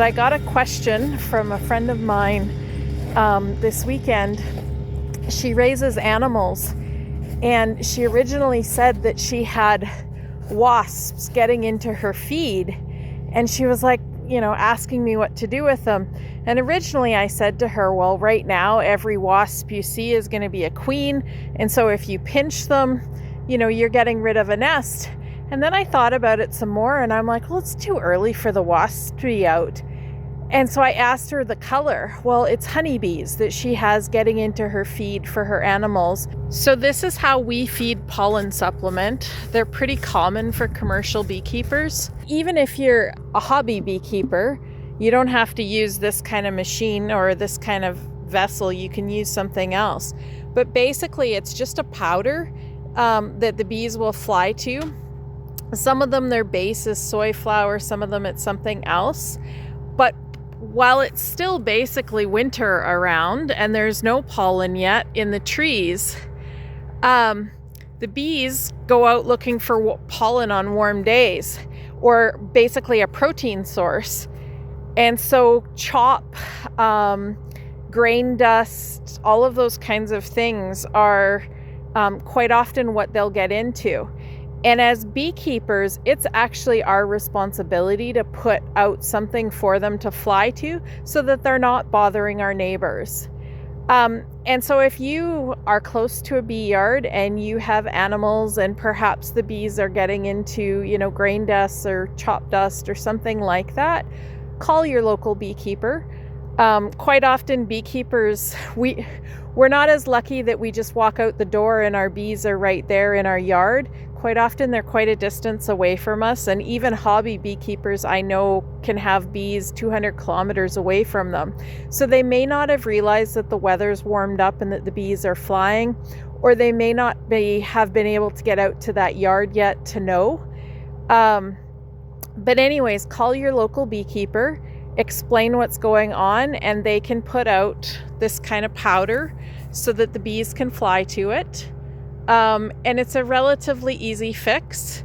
I got a question from a friend of mine this weekend. She raises animals, and she originally said that she had wasps getting into her feed, and she was like, asking me what to do with them. And originally I said to her, well, right now every wasp you see is going to be a queen, and so if you pinch them, you're getting rid of a nest. And then I thought about it some more, and I'm like, well, it's too early for the wasps to be out. And so I asked her the color. Well, it's honeybees that she has getting into her feed for her animals. So this is how we feed pollen supplement. They're pretty common for commercial beekeepers. Even if you're a hobby beekeeper, you don't have to use this kind of machine or this kind of vessel. You can use something else. But basically, it's just a powder that the bees will fly to. Some of them, their base is soy flour. Some of them, it's something else. But while it's still basically winter around and there's no pollen yet in the trees, the bees go out looking for pollen on warm days, or basically a protein source. And so chop, grain dust, all of those kinds of things are quite often what they'll get into. And as beekeepers, it's actually our responsibility to put out something for them to fly to so that they're not bothering our neighbors. And so if you are close to a bee yard and you have animals and perhaps the bees are getting into, grain dust or chop dust or something like that, call your local beekeeper. Quite often beekeepers, we're not as lucky that we just walk out the door and our bees are right there in our yard. Quite often they're quite a distance away from us, and even hobby beekeepers I know can have bees 200 kilometers away from them. So they may not have realized that the weather's warmed up and that the bees are flying, or they may not have been able to get out to that yard yet to know. But anyways, call your local beekeeper, explain what's going on, and they can put out this kind of powder so that the bees can fly to it. And it's a relatively easy fix.